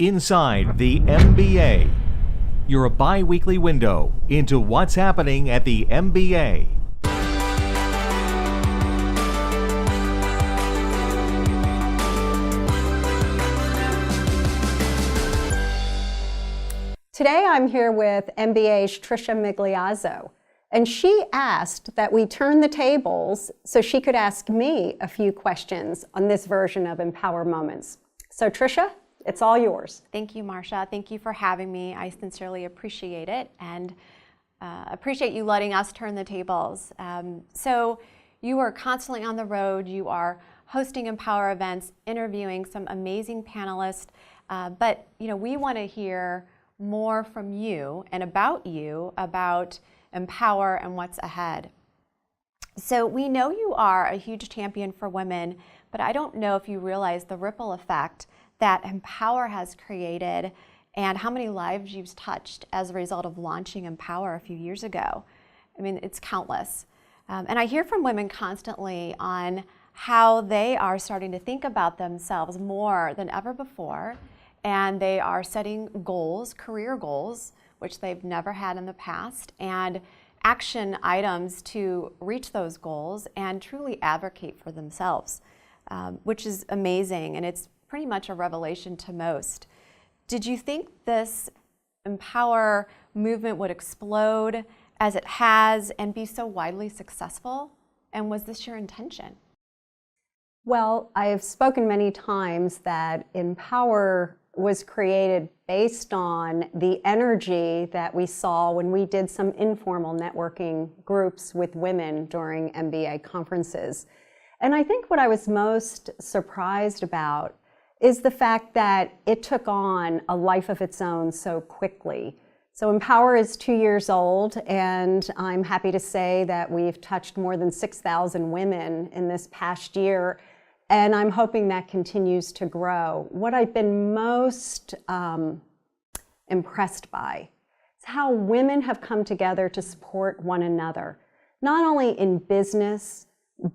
Inside the MBA, your bi-weekly window into what's happening at the MBA. Today I'm here with MBA's Tricia Migliazzo, and she asked that we turn the tables so she could ask me a few questions on this version of mPower Moments. So Tricia, it's all yours. Thank you, Marcia. Thank you for having me. I sincerely appreciate it and appreciate you letting us turn the tables. So you are constantly on the road. You are hosting mPower events, interviewing some amazing panelists, but we want to hear more from you and about mPower and what's ahead. So we know you are a huge champion for women, but I don't know if you realize the ripple effect that mPower has created and how many lives you've touched as a result of launching mPower a few years ago. I mean, it's countless. And I hear from women constantly on how they are starting to think about themselves more than ever before, and they are setting goals, career goals, which they've never had in the past, and action items to reach those goals and truly advocate for themselves, which is amazing, and it's pretty much a revelation to most. Did you think this mPower movement would explode as it has and be so widely successful? And was this your intention? Well, I have spoken many times that mPower was created based on the energy that we saw when we did some informal networking groups with women during MBA conferences. And I think what I was most surprised about is the fact that it took on a life of its own so quickly. So mPower is 2 years old, and I'm happy to say that we've touched more than 6,000 women in this past year. And I'm hoping that continues to grow. What I've been most impressed by is how women have come together to support one another, not only in business,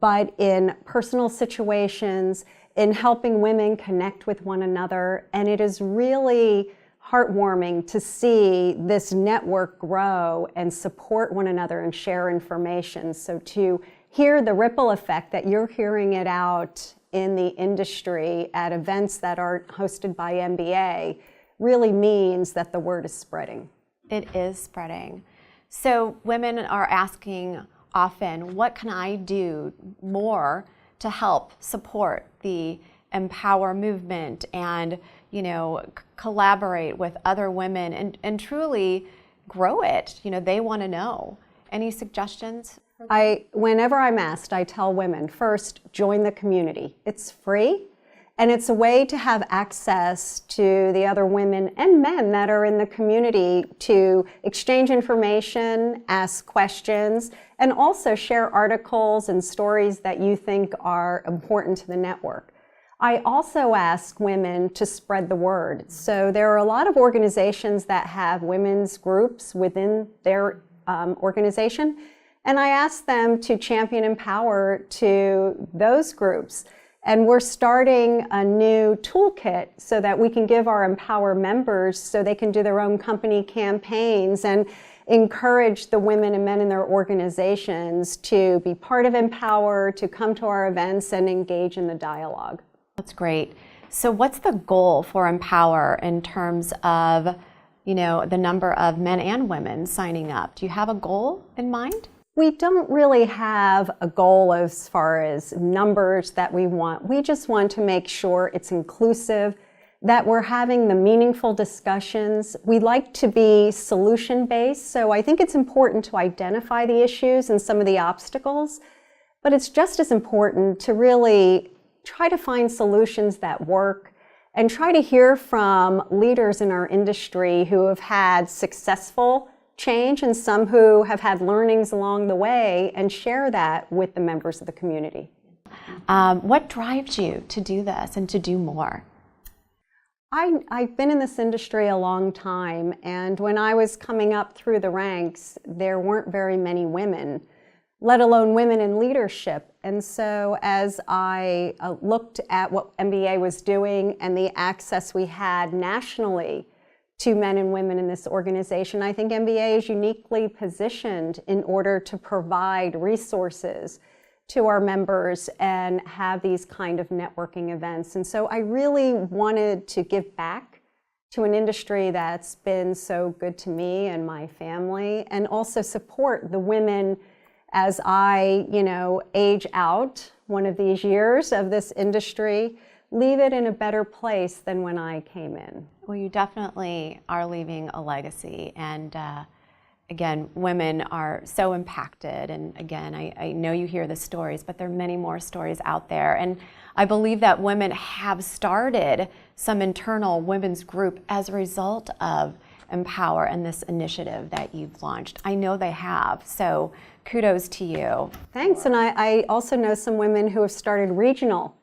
but in personal situations, in helping women connect with one another. And it is really heartwarming to see this network grow and support one another and share information. So to hear the ripple effect that you're hearing it out in the industry at events that are hosted by MBA really means that the word is spreading. It is spreading. So women are asking often, what can I do more to help support the mPower movement and collaborate with other women and truly grow it? They want to know. Any suggestions? Whenever I'm asked, I tell women, first, join the community. It's free, and it's a way to have access to the other women and men that are in the community to exchange information, ask questions, and also share articles and stories that you think are important to the network. I also ask women to spread the word. So there are a lot of organizations that have women's groups within their organization, and I ask them to champion mPower to those groups. And we're starting a new toolkit so that we can give our mPower members so they can do their own company campaigns and encourage the women and men in their organizations to be part of mPower, to come to our events and engage in the dialogue. That's great. So what's the goal for mPower in terms of, the number of men and women signing up? Do you have a goal in mind? We don't really have a goal as far as numbers that we want. We just want to make sure it's inclusive, that we're having the meaningful discussions. We like to be solution-based, so I think it's important to identify the issues and some of the obstacles, but it's just as important to really try to find solutions that work and try to hear from leaders in our industry who have had successful change and some who have had learnings along the way and share that with the members of the community. What drives you to do this and to do more? I've been in this industry a long time, and when I was coming up through the ranks, there weren't very many women, let alone women in leadership. And so as I looked at what MBA was doing and the access we had nationally to men and women in this organization, I think MBA is uniquely positioned in order to provide resources to our members and have these kind of networking events. And so I really wanted to give back to an industry that's been so good to me and my family, and also support the women as I, age out one of these years of this industry, leave it in a better place than when I came in. Well, you definitely are leaving a legacy, and again, women are so impacted, and again, I know you hear the stories, but there are many more stories out there, and I believe that women have started some internal women's group as a result of mPower and this initiative that you've launched. I know they have, so kudos to you. Thanks, and I also know some women who have started regional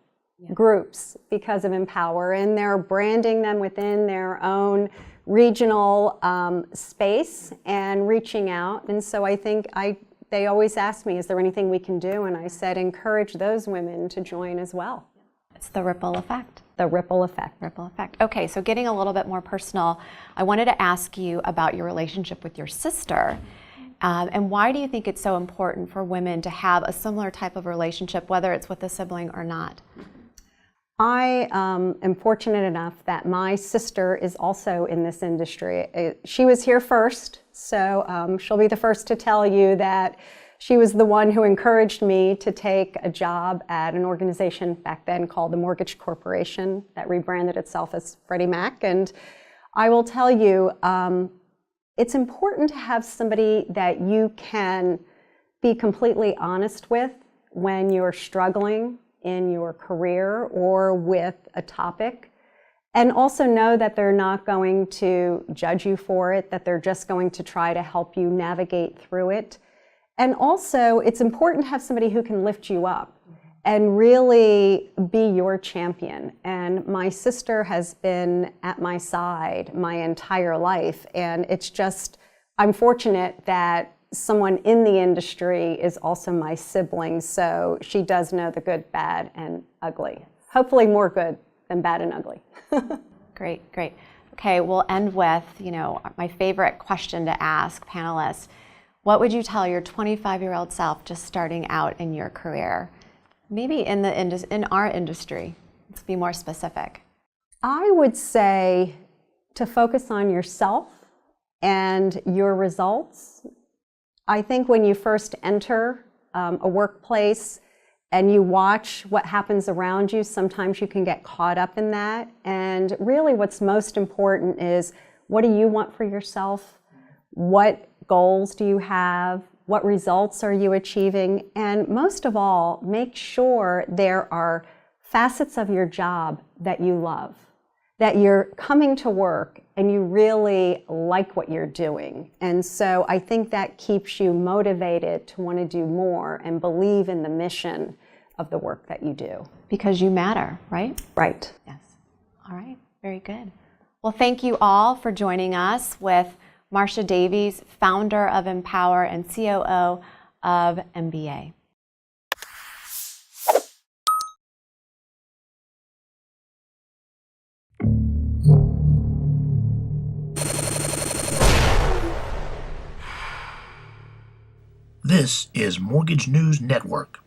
groups because of mPower, and they're branding them within their own regional space and reaching out. And so I think they always ask me, is there anything we can do? And I said, encourage those women to join as well. It's the ripple effect. The ripple effect. Ripple effect. Okay, so getting a little bit more personal, I wanted to ask you about your relationship with your sister. And why do you think it's so important for women to have a similar type of relationship, whether it's with a sibling or not? I am fortunate enough that my sister is also in this industry. She was here first, so she'll be the first to tell you that she was the one who encouraged me to take a job at an organization back then called the Mortgage Corporation that rebranded itself as Freddie Mac. And I will tell you, it's important to have somebody that you can be completely honest with when you're struggling in your career or with a topic, and also know that they're not going to judge you for it, that they're just going to try to help you navigate through it. And also, it's important to have somebody who can lift you up and really be your champion. And my sister has been at my side my entire life, and it's just, I'm fortunate that someone in the industry is also my sibling, so she does know the good, bad, and ugly. Hopefully more good than bad and ugly. Great, great. Okay, we'll end with, my favorite question to ask panelists. What would you tell your 25-year-old self just starting out in your career? Maybe in our industry. Let's be more specific. I would say to focus on yourself and your results. I think when you first enter a workplace and you watch what happens around you, sometimes you can get caught up in that. And really what's most important is, what do you want for yourself? What goals do you have? What results are you achieving? And most of all, make sure there are facets of your job that you love, that you're coming to work and you really like what you're doing. And so I think that keeps you motivated to want to do more and believe in the mission of the work that you do. Because you matter, right? Right. Yes. All right. Very good. Well, thank you all for joining us with Marcia Davies, founder of mPower and COO of MBA. This is Mortgage News Network.